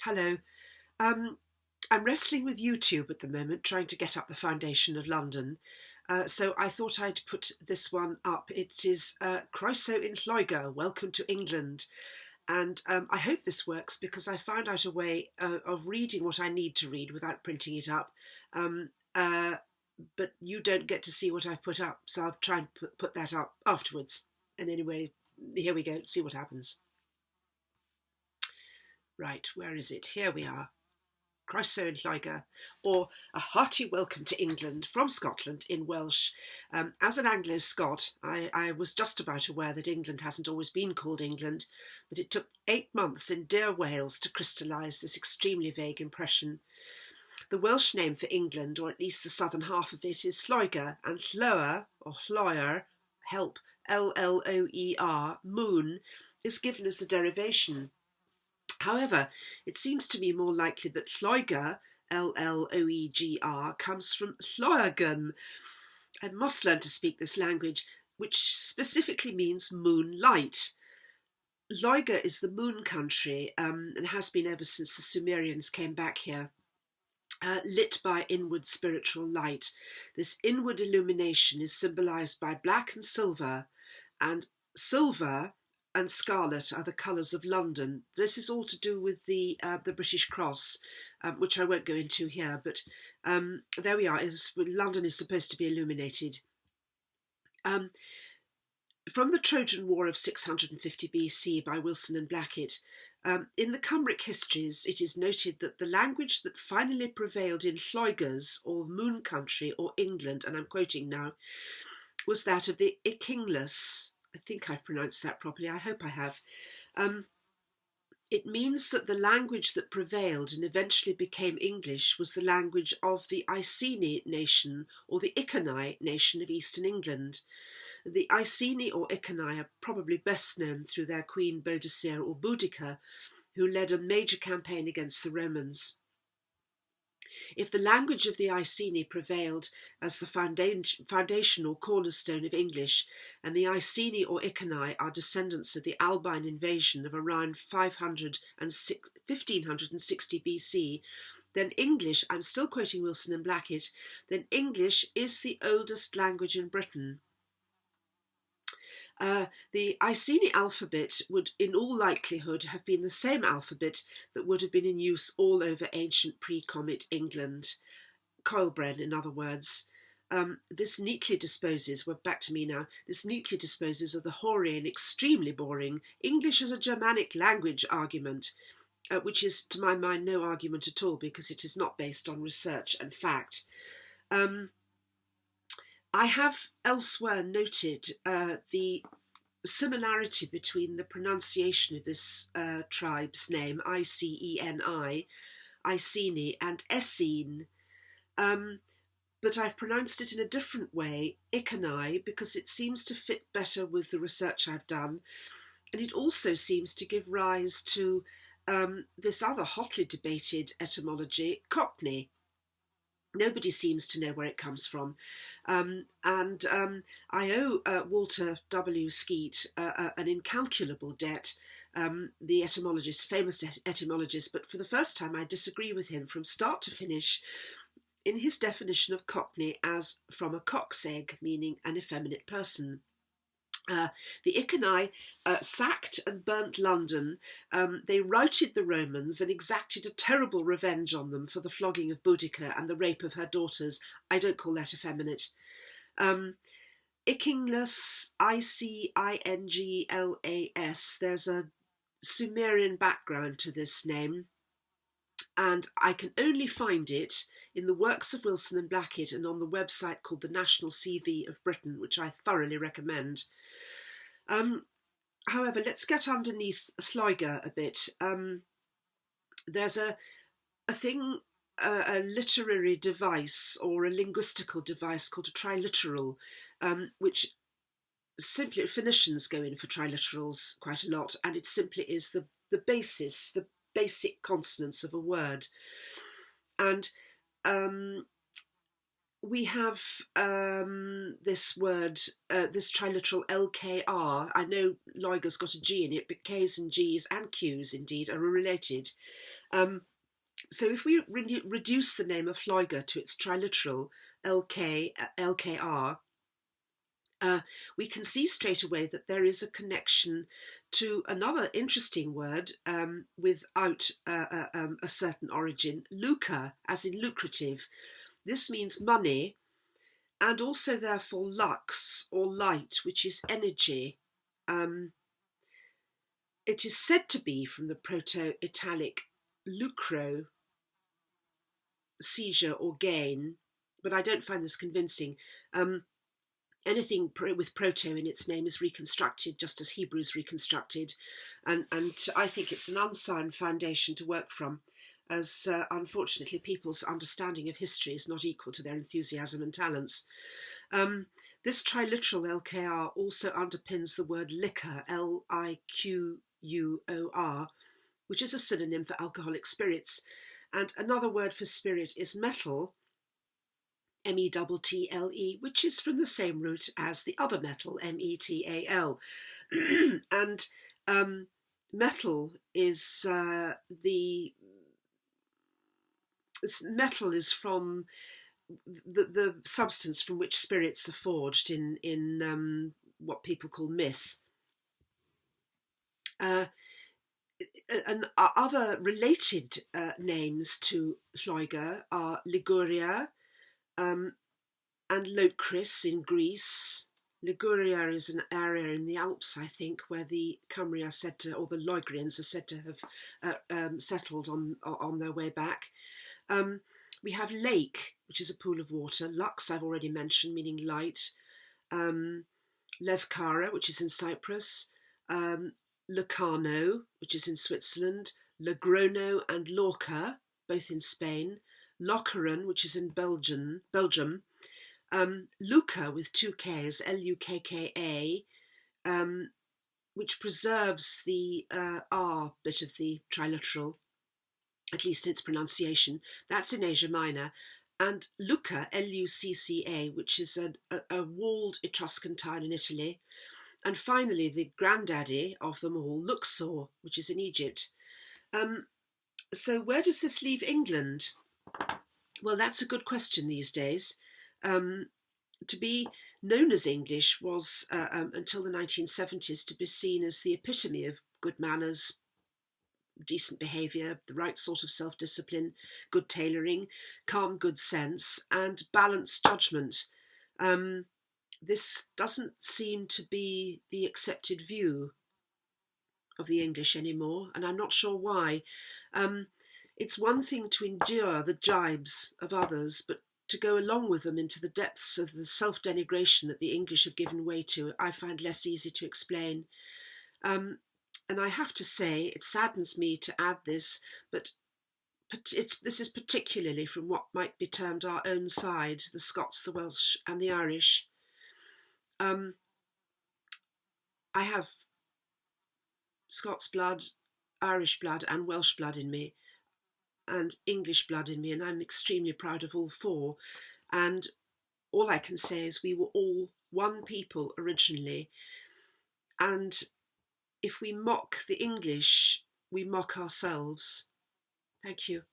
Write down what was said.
Hello. Um, I'm wrestling with YouTube at the moment, trying to get up the foundation of London. So I thought I'd put this one up. It is Croeso in Lloegr, Welcome to England. And I hope this works because I found out a way of reading what I need to read without printing it up. Um, uh, but you don't get to see what I've put up, so I'll try and put that up afterwards. And anyway, here we go, see what happens. Right, where is it? Here we are. Croeso in Lloegr, or a hearty welcome to England from Scotland in Welsh. As an Anglo-Scot, I was just about aware that England hasn't always been called England, but it took 8 months in dear Wales to crystallise this extremely vague impression. The Welsh name for England, or at least the southern half of it, is Lloegr, and Lloegr, or Lloegr, help, L-L-O-E-R, moon, is given as the derivation. However, it seems to me more likely that Lloegr, L-L-O-E-G-R, comes from Lloegr. I must learn to speak this language, which specifically means moonlight. Lloegr is the moon country and has been ever since the Sumerians came back here. Lit by inward spiritual light. This inward illumination is symbolised by black and silver and scarlet are the colours of London. This is all to do with the British Cross, which I won't go into here, but there we are. London is supposed to be illuminated. From the Trojan War of 650 BC by Wilson and Blackett, in the Cymric histories it is noted that the language that finally prevailed in Lloegrs, or Moon Country, or England, and I'm quoting now, was that of the Icinglas. I think I've pronounced that properly. I hope I have. It means that the language that prevailed and eventually became English was the language of the Iceni nation, or the Iceni nation of Eastern England. The Iceni or Iceni are probably best known through their queen Boadicea or Boudica, who led a major campaign against the Romans. If the language of the Iceni prevailed as the foundation or cornerstone of English, and the Iceni or Iceni are descendants of the Albine invasion of around 1560 BC, then English, I'm still quoting Wilson and Blackett, then English is the oldest language in Britain. The Iceni alphabet would in all likelihood have been the same alphabet that would have been in use all over ancient pre-Comet England. Coilbren, in other words. This neatly disposes, we're back to me now, this neatly disposes of the hoary and extremely boring English as a Germanic language argument, which is to my mind no argument at all because it is not based on research and fact. I have elsewhere noted the similarity between the pronunciation of this tribe's name, Iceni, Iceni, and Essene, but I've pronounced it in a different way, Iceni, because it seems to fit better with the research I've done, and it also seems to give rise to this other hotly debated etymology, Cockney. Nobody seems to know where it comes from. I owe Walter W. Skeet an incalculable debt, the etymologist, famous etymologist, but for the first time I disagree with him from start to finish in his definition of Cockney as from a cock's egg, meaning an effeminate person. The Iceni sacked and burnt London. They routed the Romans and exacted a terrible revenge on them for the flogging of Boudica and the rape of her daughters. I don't call that effeminate. Icinglas, I-C-I-N-G-L-A-S. There's a Sumerian background to this name, and I can only find it in the works of Wilson and Blackett and on the website called the National CV of Britain, which I thoroughly recommend. However, let's get underneath Lloegr a bit. There's a literary device or a linguistical device called a triliteral, which simply Phoenicians go in for triliterals quite a lot, and it simply is the basic consonants of a word. And we have this word, this triliteral LKR. I know Lloegr's got a G in it, but K's and G's and Q's indeed are related. So if we reduce the name of Lloegr to its triliteral LKR, we can see straight away that there is a connection to another interesting word without a certain origin, lucre, as in lucrative. This means money, and also therefore lux or light, which is energy. It is said to be from the Proto-Italic lucro, seizure or gain, but I don't find this convincing. Anything with proto in its name is reconstructed, just as Hebrew is reconstructed, and I think it's an unsound foundation to work from, as unfortunately people's understanding of history is not equal to their enthusiasm and talents. This triliteral LKR also underpins the word liquor, Liquor, which is a synonym for alcoholic spirits, and another word for spirit is metal, METTLE, which is from the same root as the other metal, METAL. And metal is metal is from the substance from which spirits are forged in what people call myth. And other related names to Lloegr are Liguria, and Lloegr in Greece. Liguria is an area in the Alps, I think, where the Cymry are said to, or the Lloegrians are said to have settled on their way back. We have lake, which is a pool of water. Lux, I've already mentioned, meaning light. Levkara, which is in Cyprus. Locarno, which is in Switzerland. Logrono and Lorca, both in Spain. Lokeren, which is in Belgium. Lucca with two Ks, Lukka, which preserves the R bit of the triliteral, at least in its pronunciation. That's in Asia Minor. And Lucca, Lucca, which is a walled Etruscan town in Italy. And finally, the granddaddy of them all, Luxor, which is in Egypt. So where does this leave England? Well, that's a good question these days. To be known as English was, until the 1970s, to be seen as the epitome of good manners, decent behaviour, the right sort of self-discipline, good tailoring, calm good sense, and balanced judgment. This doesn't seem to be the accepted view of the English anymore, and I'm not sure why. It's one thing to endure the jibes of others, but to go along with them into the depths of the self-denigration that the English have given way to, I find less easy to explain. And I have to say, it saddens me to add this, but this is particularly from what might be termed our own side, the Scots, the Welsh and the Irish. I have Scots blood, Irish blood and Welsh blood in me, and English blood in me, and I'm extremely proud of all four. And all I can say is we were all one people originally, and if we mock the English, we mock ourselves. Thank you.